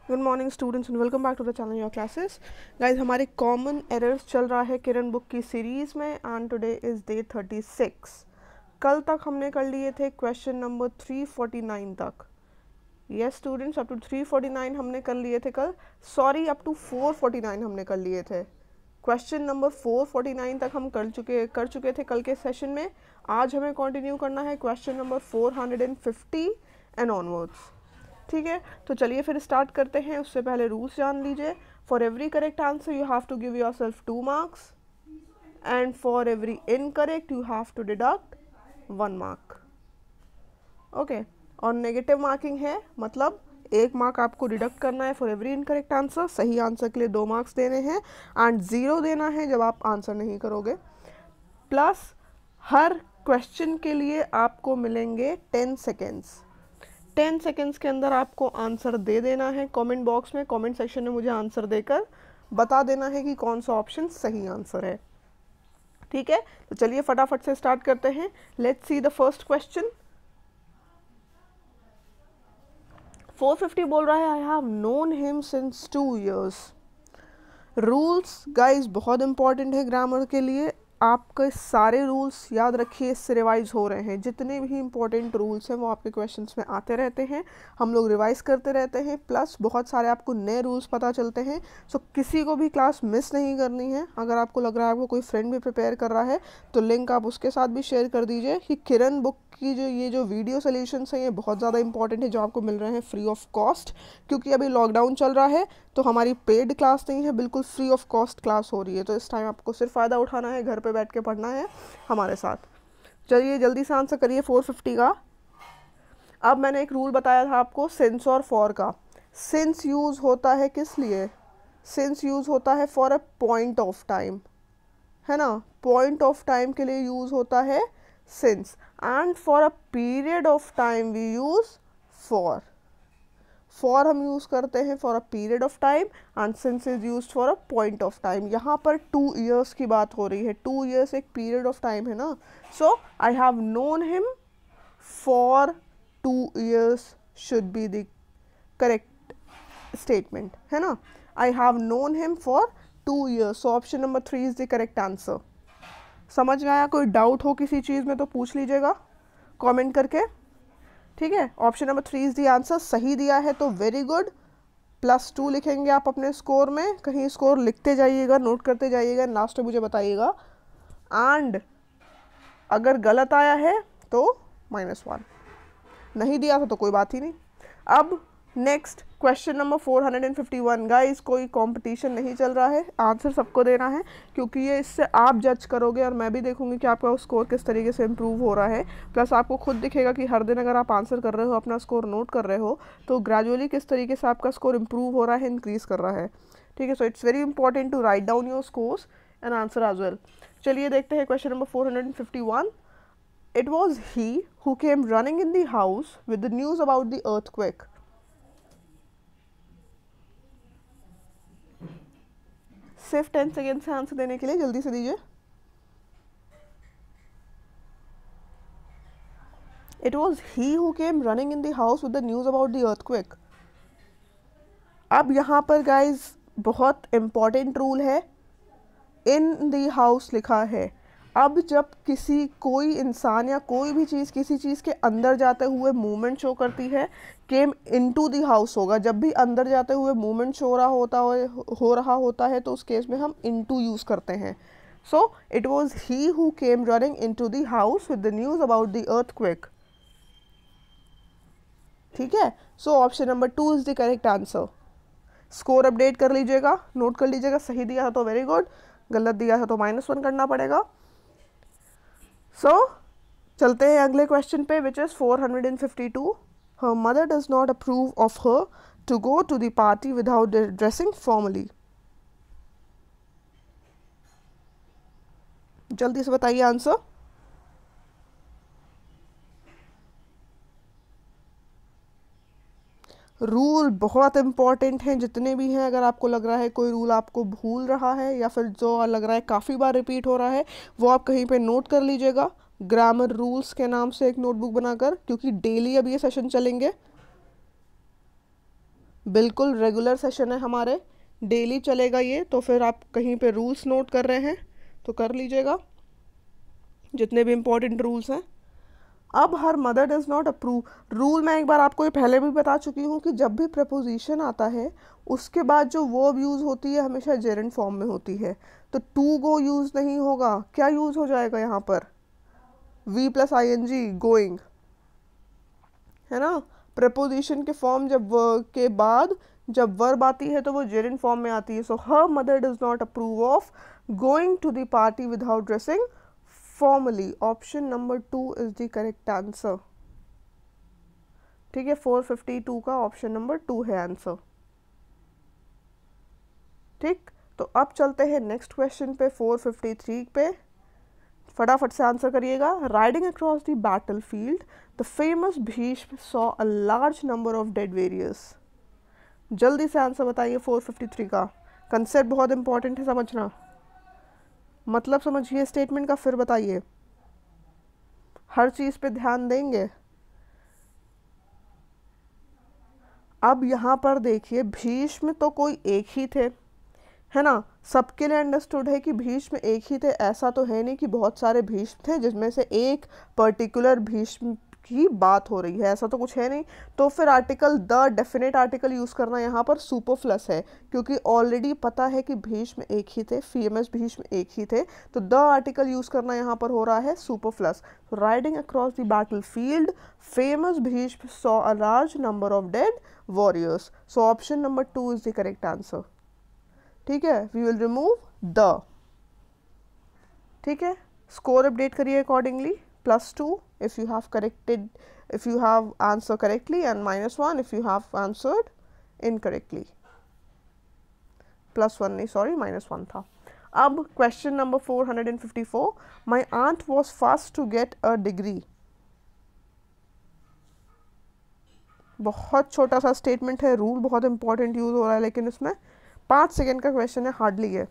Good morning students and welcome back to the channel your classes. Guys हमारे common errors चल रहा है Kiran book की सीरीज़ में एंड टुडे इज़ डे 36। कल तक हमने कर लिए थे क्वेश्चन नंबर 349 तक। यस स्टूडेंट्स, अप टू 349 हमने कर लिए थे कल। सॉरी, अप टू 449 हमने कर लिए थे। क्वेश्चन नंबर 449 तक हम कर चुके थे कल के सेशन में। आज हमें कंटिन्यू करना है क्वेश्चन नंबर 450 एंड ऑनवर्ड्स। ठीक है, तो चलिए फिर स्टार्ट करते हैं। उससे पहले रूल्स जान लीजिए। For every correct answer you have to give yourself 2 marks and for every incorrect you have to deduct 1 mark. Okay, और नेगेटिव मार्किंग है, मतलब 1 मार्क आपको डिडक्ट करना है फॉर एवरी इनकरेक्ट आंसर। सही आंसर के लिए 2 मार्क्स देने हैं एंड 0 देना है जब आप आंसर नहीं करोगे। प्लस हर क्वेश्चन के लिए आपको मिलेंगे 10 सेकेंड्स। 10 सेकेंड्स के अंदर आपको आंसर दे देना है। कमेंट बॉक्स में, कमेंट सेक्शन में मुझे आंसर देकर बता देना है कि कौन सा ऑप्शन सही आंसर है। ठीक है, तो चलिए फटाफट से स्टार्ट करते हैं। Let's see the first question. 450 बोल रहा है आई have known him since 2 years। Rules guys बहुत इंपॉर्टेंट है ग्रामर के लिए। आपके सारे रूल्स याद रखिए, इससे रिवाइज हो रहे हैं। जितने भी इंपॉर्टेंट रूल्स हैं वो आपके क्वेश्चंस में आते रहते हैं, हम लोग रिवाइज करते रहते हैं। प्लस बहुत सारे आपको नए रूल्स पता चलते हैं। सो किसी को भी क्लास मिस नहीं करनी है। अगर आपको लग रहा है आपको कोई फ्रेंड भी प्रिपेयर कर रहा है तो लिंक आप उसके साथ भी शेयर कर दीजिए कि किरण बुक की जो वीडियो सोल्यूशंस हैं ये बहुत ज़्यादा इंपॉर्टेंट है, जो आपको मिल रहे हैं फ्री ऑफ कॉस्ट। क्योंकि अभी लॉकडाउन चल रहा है तो हमारी पेड क्लास नहीं है, बिल्कुल फ्री ऑफ कॉस्ट क्लास हो रही है। तो इस टाइम आपको सिर्फ फ़ायदा उठाना है, घर पे बैठ के पढ़ना है हमारे साथ। चलिए जल्दी से आंसर करिए 450 का। अब मैंने एक रूल बताया था आपको सिंस और फॉर का। सिंस यूज़ होता है किस लिए? सिंस यूज़ होता है for a point of time, है ना। पॉइंट ऑफ टाइम के लिए यूज़ होता है since, and for a period of time we use for. For हम यूज़ करते हैं for a period of time and since is used for a point of time. यहाँ पर 2 years की बात हो रही है। 2 years एक पीरियड ऑफ टाइम है ना। So I have known him for 2 years should be the correct statement, है ना। I have known him for 2 years। So option number 3 is the correct answer. समझ में आया? कोई डाउट हो किसी चीज़ में तो पूछ लीजिएगा कमेंट करके। ठीक है, option number 3 is the answer. सही दिया है तो वेरी गुड, +2 लिखेंगे आप अपने स्कोर में। कहीं स्कोर लिखते जाइएगा, नोट करते जाइएगा, लास्ट में मुझे बताइएगा। एंड अगर गलत आया है तो -1, नहीं दिया था तो कोई बात ही नहीं। अब नेक्स्ट क्वेश्चन नंबर 451। गाइस कोई कंपटीशन नहीं चल रहा है, आंसर सबको देना है, क्योंकि ये इससे आप जज करोगे और मैं भी देखूंगी कि आपका स्कोर किस तरीके से इम्प्रूव हो रहा है। प्लस आपको खुद दिखेगा कि हर दिन अगर आप आंसर कर रहे हो, अपना स्कोर नोट कर रहे हो, तो ग्रेजुअली किस तरीके से आपका स्कोर इम्प्रूव हो रहा है, इंक्रीज कर रहा है। ठीक है, so it's very important to write down your scores and answer as well. चलिए देखते हैं question number 451। It was he who came running in the house with the news about the earthquake. सिर्फ 10 second से answer देने के लिए जल्दी से दीजिए। It was he who came running in the house with the news about the earthquake. अब यहाँ पर गाइज बहुत इंपॉर्टेंट रूल है, इन द हाउस लिखा है। अब जब कोई इंसान या कोई भी चीज़ किसी चीज़ के अंदर जाते हुए मूवमेंट शो करती है, केम इनटू द हाउस होगा। जब भी अंदर जाते हुए मूवमेंट शो हो रहा होता है तो उस केस में हम इनटू यूज़ करते हैं। So it was he who came running into the house with the news about the earthquake. ठीक है, so option number 2 is the correct answer. Score update कर लीजिएगा, नोट कर लीजिएगा। सही दिया था तो वेरी गुड, गलत दिया था तो -1 करना पड़ेगा। सो चलते हैं अगले क्वेश्चन पे, which is 452। Her mother does not approve of her to go to the party without dressing formally. जल्दी से बताइए आंसर। रूल बहुत इंपॉर्टेंट हैं जितने भी हैं। अगर आपको लग रहा है कोई रूल आपको भूल रहा है या फिर जो लग रहा है काफ़ी बार रिपीट हो रहा है, वो आप कहीं पे नोट कर लीजिएगा ग्रामर रूल्स के नाम से एक नोटबुक बनाकर, क्योंकि डेली अब ये सेशन चलेंगे। बिल्कुल रेगुलर सेशन है हमारे, डेली चलेगा ये। तो फिर आप कहीं पे रूल्स नोट कर रहे हैं तो कर लीजिएगा, जितने भी इम्पोर्टेंट रूल्स हैं। अब हर mother does not approve rule, मैं एक बार आपको ये पहले भी बता चुकी हूँ कि जब भी प्रपोजिशन आता है उसके बाद जो वर्ब यूज़ होती है हमेशा जेरेंट फॉर्म में होती है। तो टू गो यूज़ नहीं होगा, क्या यूज़ हो जाएगा यहाँ पर, V plus I N G, going, है ना। प्रपोजिशन के फॉर्म जब के बाद जब वर्ब आती है तो वो जेरेंट फॉर्म में आती है। So her mother does not approve of going to the party without dressing formally. Option number 2 is the correct answer. ठीक है, 452 का ऑप्शन नंबर 2 है आंसर। ठीक, तो अब चलते हैं नेक्स्ट क्वेश्चन पे, 453 पे। फटाफट से आंसर करिएगा। Riding across the battle field the famous Bhishma saw a large number of dead warriors. जल्दी से आंसर बताइए 453 का। कंसेप्ट बहुत इंपॉर्टेंट है समझना, मतलब समझिए स्टेटमेंट का फिर बताइए, हर चीज पे ध्यान देंगे। अब यहाँ पर देखिए, भीष्म तो कोई एक ही थे, है ना, सबके लिए अंडरस्टूड है कि भीष्म एक ही थे। ऐसा तो है नहीं कि बहुत सारे भीष्म थे जिसमें से एक पर्टिकुलर भीष्म की बात हो रही है, ऐसा तो कुछ है नहीं। तो फिर article the definite article use करना यहाँ पर सुपरफ्लस है, क्योंकि ऑलरेडी पता है कि भीष्म एक ही थे, फेमस भीष्म एक ही थे। तो द आर्टिकल यूज़ करना यहाँ पर हो रहा है superfluous. Riding across the battlefield famous Bhishma saw a large number of dead warriors. So option number 2 is the correct answer. ठीक है, वी विल रिमूव द। ठीक है, स्कोर अपडेट करिए accordingly, +2 if you have corrected, if you have answered correctly, and -1 if you have answered incorrectly. +1 नहीं, sorry, -1 था। अब question number 454, my aunt was fast to get a degree. बहुत छोटा सा statement है, रूल बहुत important use हो रहा है, लेकिन इसमें 5 सेकेंड का क्वेश्चन है, हार्डली है।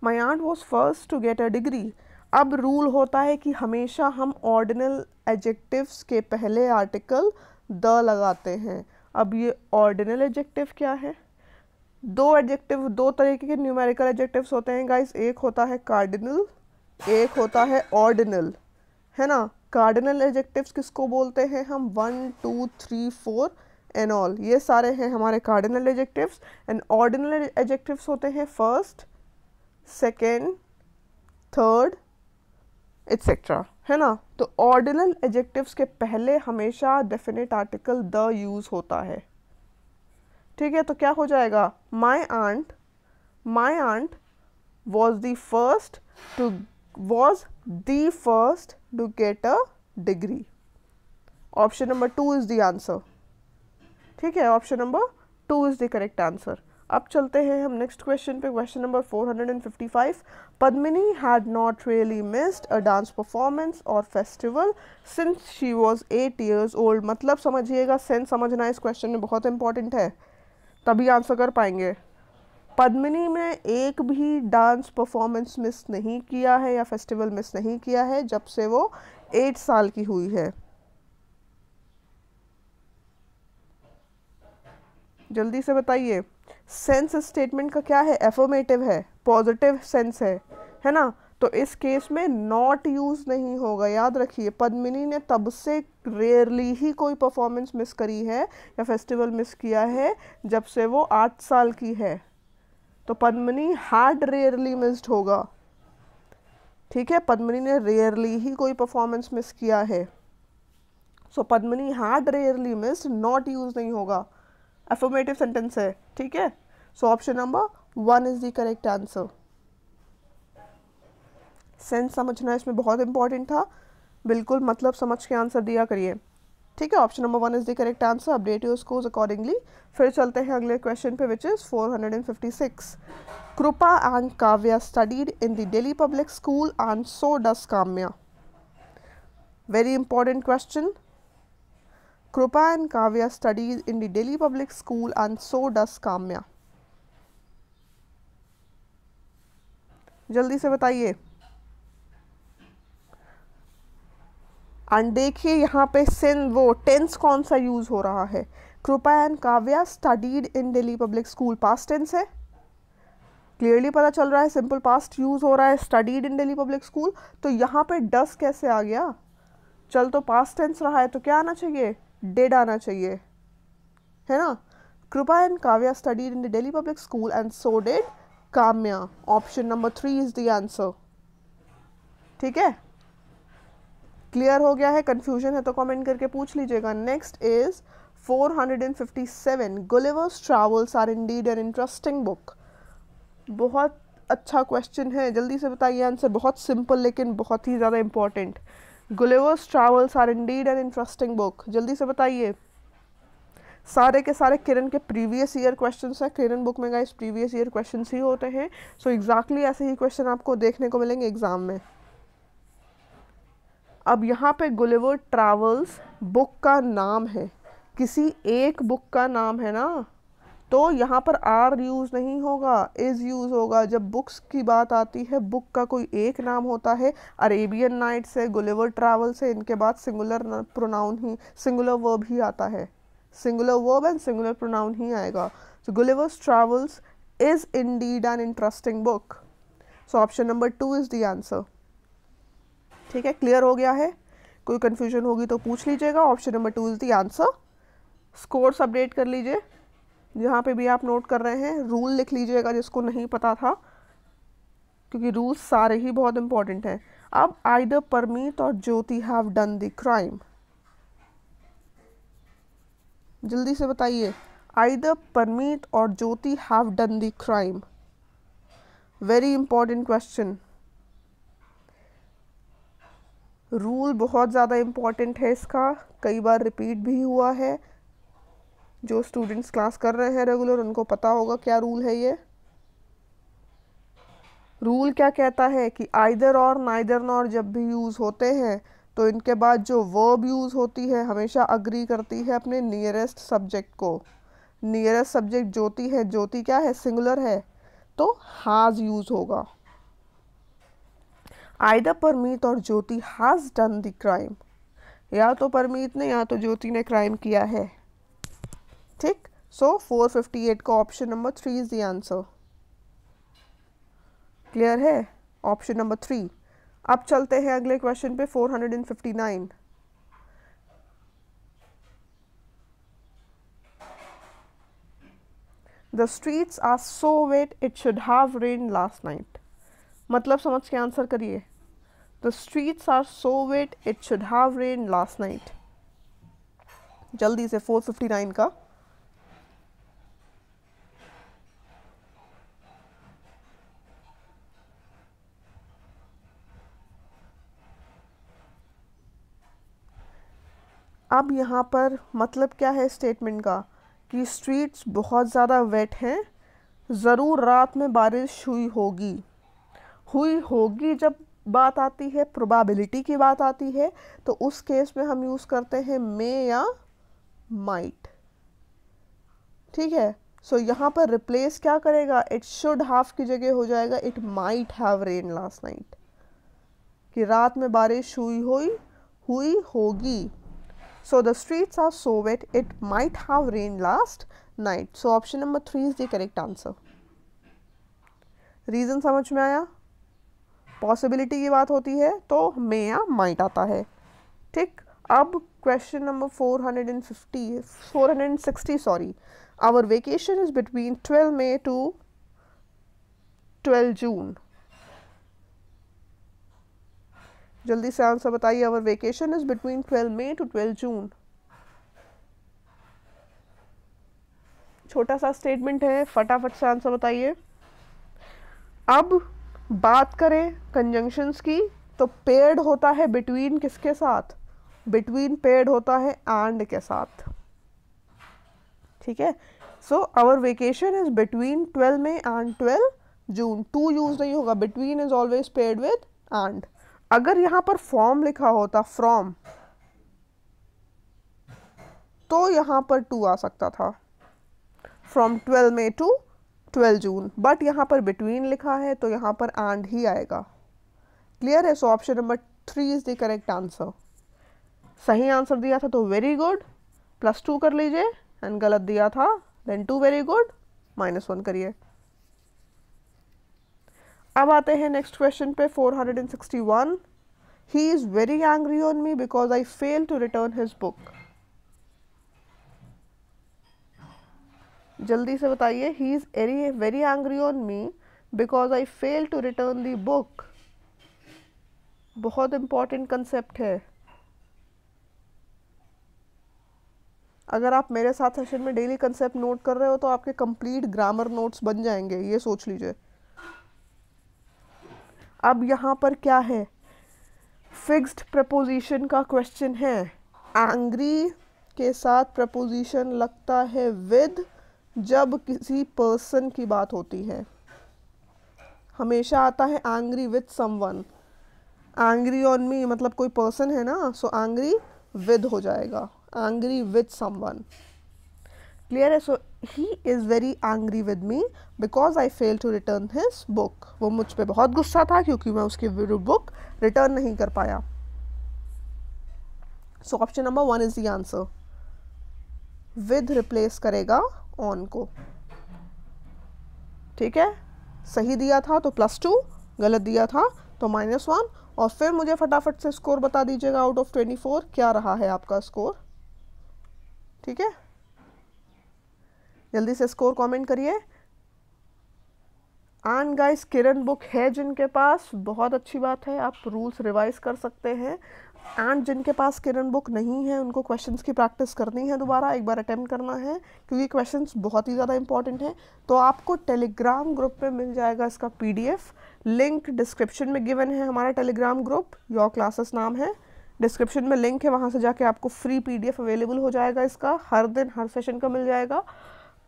My aunt was first to get a degree. अब रूल होता है कि हमेशा हम ऑर्डिनल एडजेक्टिव्स के पहले आर्टिकल द लगाते हैं। अब ये ऑर्डिनल एडजेक्टिव क्या है, दो एडजेक्टिव, दो तरीके के न्यूमेरिकल एडजेक्टिव्स होते हैं गाइस, एक होता है कार्डिनल, एक होता है ऑर्डिनल, है ना। कार्डिनल एडजेक्टिव्स किसको बोलते हैं हम, 1 2 3 4 एंड ऑल, ये सारे हैं हमारे cardinal adjectives. And ordinal adjectives होते हैं फर्स्ट, सेकेंड, थर्ड, एटसेट्रा, है ना। तो ऑर्डिनल एडजेक्टिव्स के पहले हमेशा डेफिनेट आर्टिकल द यूज होता है। ठीक है, तो क्या हो जाएगा, my aunt was the first to get a degree. Option number 2 is the answer. ठीक है, option number 2 is the correct answer. अब चलते हैं हम नेक्स्ट क्वेश्चन पे, question number 455। Padmini had not really missed a dance performance और festival since she was 8 years old. मतलब समझिएगा, सेंस समझना इस क्वेश्चन में बहुत इंपॉर्टेंट है, तभी आंसर कर पाएंगे। पद्मिनी ने एक भी डांस परफॉर्मेंस मिस नहीं किया है या फेस्टिवल मिस नहीं किया है जब से वो 8 साल की हुई है। जल्दी से बताइए, सेंस स्टेटमेंट का क्या है, एफर्मेटिव है, पॉजिटिव सेंस है ना। तो इस केस में नॉट यूज नहीं होगा, याद रखिए। पद्मिनी ने तब से रेयरली ही कोई परफॉर्मेंस मिस करी है या फेस्टिवल मिस किया है जब से वो 8 साल की है। तो पद्मिनी हैड रेयरली मिस्ड होगा। ठीक है, पद्मिनी ने रेयरली ही कोई परफॉर्मेंस मिस किया है। So Padmini had rarely missed, not use नहीं होगा, अफर्मेटिव सेंटेंस है। ठीक है, so option number 1 is the correct answer. Sense समझना इसमें बहुत इंपॉर्टेंट था, बिल्कुल मतलब समझ के आंसर दिया करिए। ठीक है, option number 1 is the correct answer. Update your scores accordingly. फिर चलते हैं अगले क्वेश्चन पे, विच इज 456। कृपा and Kavya studied in the Delhi public school and so does Kamya. Very important question. Krupa and Kavya studied in the Delhi public school and so does Kamya. जल्दी से बताइए। And देखिए यहाँ पे सिन वो टेंस कौन सा यूज हो रहा है, Kripa and Kavya studied in Delhi public school, past tense है, क्लियरली पता चल रहा है सिंपल पास्ट यूज हो रहा है, studied in Delhi public school. तो यहाँ पे डस कैसे आ गया, चल तो पास्ट टेंस रहा है तो क्या आना चाहिए, डिड आना चाहिए, है ना। कृपा and Kavya studied in the Delhi public school and so did Kamya, option number 3 is the answer. ठीक है, क्लियर हो गया है, कंफ्यूजन है तो कमेंट करके पूछ लीजिएगा। Next is 457, Gulliver's Travels are indeed an interesting book. बहुत अच्छा क्वेश्चन है, जल्दी से बताइए आंसर, बहुत सिंपल लेकिन बहुत ही ज़्यादा important. Gulliver's Travels are indeed an interesting book, जल्दी से बताइए। सारे के सारे किरण के प्रीवियस ईयर क्वेश्चंस हैं, किरण बुक में गाइस प्रीवियस ईयर क्वेश्चंस ही होते हैं, सो एग्जैक्टली ऐसे ही क्वेश्चन आपको देखने को मिलेंगे एग्जाम में। अब यहाँ पे गुलिवर ट्रैवल्स बुक का नाम है, किसी एक बुक का नाम है ना, तो यहाँ पर आर यूज़ नहीं होगा, इज़ यूज़ होगा। जब बुक्स की बात आती है, बुक का कोई एक नाम होता है, अरेबियन नाइट्स है, गुलिवर ट्रैवल्स है, इनके बाद सिंगुलर प्रोनाउन ही, सिंगुलर वर्ब ही आता है, singular verb and singular pronoun ही आएगा। So Gulliver's travels is indeed an interesting book, so option number 2 is the answer. ठीक है, क्लियर हो गया है, कोई कन्फ्यूजन होगी तो पूछ लीजिएगा, option number 2 is the answer. Scores update कर लीजिए, जहाँ पे भी आप नोट कर रहे हैं रूल लिख लीजिएगा जिसको नहीं पता था, क्योंकि रूल्स सारे ही बहुत इंपॉर्टेंट हैं। अब आइदर परमीत और Jyoti have done the crime, जल्दी से बताइए, आइदर परमीत और Jyoti have done the crime, very important question. Rule बहुत ज़्यादा इंपॉर्टेंट है इसका, कई बार रिपीट भी हुआ है, जो स्टूडेंट्स क्लास कर रहे हैं रेगुलर उनको पता होगा क्या रूल है ये। रूल क्या कहता है कि आइदर और नाइदर नॉर जब भी यूज़ होते हैं तो इनके बाद जो वर्ब यूज़ होती है हमेशा अग्री करती है अपने नियरेस्ट सब्जेक्ट को। नियरेस्ट सब्जेक्ट ज्योति है, ज्योति क्या है, सिंगुलर है, तो हैज़ यूज़ होगा। आइदर परमीत और ज्योति हैज़ डन द क्राइम, या तो परमीत ने या तो ज्योति ने क्राइम किया है। ठीक, सो 458 का option number 3 is the answer. Clear है, ऑप्शन नंबर 3। अब चलते हैं अगले क्वेश्चन पे, 459। The streets are so wet it should have rain last night, मतलब समझ के आंसर करिए। The streets are so wet it should have rain last night, जल्दी से 459 का। अब यहाँ पर मतलब क्या है स्टेटमेंट का, कि स्ट्रीट्स बहुत ज़्यादा वेट हैं, ज़रूर रात में बारिश हुई होगी। हुई होगी जब बात आती है, प्रोबेबिलिटी की बात आती है, तो उस केस में हम यूज़ करते हैं मे या माइट। ठीक है, सो यहाँ पर रिप्लेस क्या करेगा, इट शुड हैव की जगह हो जाएगा it might have rain last night, कि रात में बारिश हुई होगी। So the streets are so wet it might have rained last night. So option number 3 is the correct answer. Reason समझ में आया, पॉसिबिलिटी की बात होती है तो मे या माइट आता है। ठीक, अब question number 460 sorry. Our vacation is between 12 May to 12 June, जल्दी से आंसर बताइए। Our vacation is between 12 May to 12 June, छोटा सा स्टेटमेंट है, फटाफट से आंसर बताइए। अब बात करें कंजंक्शंस की, तो पेयर्ड होता है बिटवीन किसके साथ, बिटवीन पेयर्ड होता है एंड के साथ। ठीक है, so our vacation is between 12 May and 12 June, to use नहीं होगा, between is always paired with and. अगर यहाँ पर फ्रॉम लिखा होता, फ्रॉम, तो यहाँ पर टू आ सकता था, from 12 May to 12 June, but यहाँ पर बिटवीन लिखा है तो यहाँ पर एंड ही आएगा। क्लियर है, so option number 3 is the correct answer. सही आंसर दिया था तो वेरी गुड, +2 कर लीजिए, एंड गलत दिया था देन 2 वेरी गुड, -1 करिए। अब आते हैं नेक्स्ट क्वेश्चन पे 461। He is very angry on me because I fail to return his book. जल्दी से बताइए, he is very angry on me because I fail to return the book. बहुत important concept है। अगर आप मेरे साथ सेशन में डेली कंसेप्ट नोट कर रहे हो तो आपके कंप्लीट ग्रामर नोट्स बन जाएंगे, ये सोच लीजिए। अब यहाँ पर क्या है, फिक्स्ड प्रपोजिशन का क्वेश्चन है। एंग्री के साथ प्रपोजिशन लगता है विद जब किसी पर्सन की बात होती है। हमेशा आता है angry with someone. Angry on मी मतलब कोई पर्सन है ना, सो एंग्री विद हो जाएगा, एंग्री विद समवन। क्लियर है? So he is very angry with me because I fail to return his book. वो मुझ पे बहुत गुस्सा था क्योंकि मैं उसकी बुक रिटर्न नहीं कर पाया। सो option number 1 is the answer. With replace करेगा ऑन को। ठीक है, सही दिया था तो +2, गलत दिया था तो -1। और फिर मुझे फटाफट से स्कोर बता दीजिएगा आउट ऑफ 24 क्या रहा है आपका स्कोर। ठीक है, जल्दी से स्कोर कमेंट करिए। एंड गाइस, किरण बुक है जिनके पास, बहुत अच्छी बात है, आप रूल्स रिवाइज कर सकते हैं। एंड जिनके पास किरण बुक नहीं है उनको क्वेश्चंस की प्रैक्टिस करनी है, दोबारा एक बार अटेम्प्ट करना है क्योंकि क्वेश्चंस बहुत ही ज़्यादा इंपॉर्टेंट है। तो आपको टेलीग्राम ग्रुप पे मिल जाएगा इसका PDF, लिंक डिस्क्रिप्शन में गिवन है। हमारा टेलीग्राम ग्रुप योर क्लासेस नाम है, डिस्क्रिप्शन में लिंक है, वहाँ से जाके आपको फ्री PDF अवेलेबल हो जाएगा इसका, हर दिन हर सेशन का मिल जाएगा।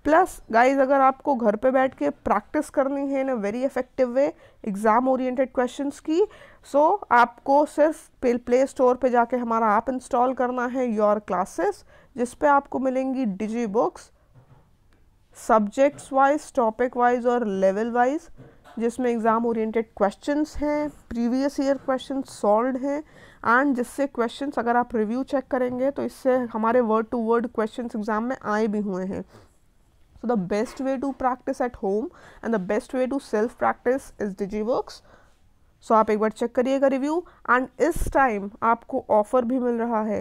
प्लस गाइज, अगर आपको घर पे बैठ के प्रैक्टिस करनी है in a very effective way exam oriented questions की, सो आपको सिर्फ प्ले स्टोर पे जाके हमारा ऐप इंस्टॉल करना है योर क्लासेस, जिस पे आपको मिलेंगी digi books subjects wise, topic wise और लेवल वाइज, जिसमें एग्जाम ओरिएंटेड क्वेश्चंस हैं, प्रीवियस ईयर क्वेश्चंस सॉल्व्ड हैं, एंड जिससे क्वेश्चंस अगर आप रिव्यू चेक करेंगे तो इससे हमारे word to word questions exam में आए भी हुए हैं। So the best way to practice at home and the best way to self practice is DigiBooks. So आप एक बार चेक करिएगा रिव्यू। एंड इस टाइम आपको ऑफर भी मिल रहा है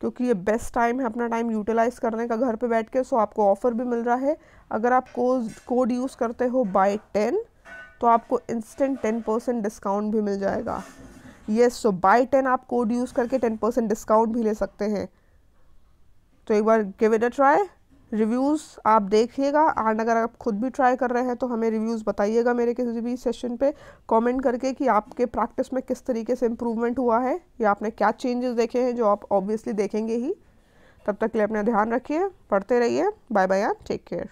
क्योंकि ये बेस्ट टाइम है अपना टाइम यूटिलाइज करने का घर पे बैठ के। सो आपको ऑफर भी मिल रहा है। अगर आप कोड यूज़ करते हो बाय 10 तो आपको इंस्टेंट 10% डिस्काउंट भी मिल जाएगा। येस, सो बाय 10 आप कोड यूज़ करके 10% डिस्काउंट भी ले सकते हैं। तो एक बार give it a try. Reviews आप देखिएगा, एंड अगर आप खुद भी ट्राई कर रहे हैं तो हमें रिव्यूज़ बताइएगा मेरे किसी भी सेशन पे कमेंट करके कि आपके प्रैक्टिस में किस तरीके से इम्प्रूवमेंट हुआ है या आपने क्या चेंजेस देखे हैं, जो आप ऑब्वियसली देखेंगे ही। तब तक के लिए अपना ध्यान रखिए, पढ़ते रहिए। Bye bye and take care.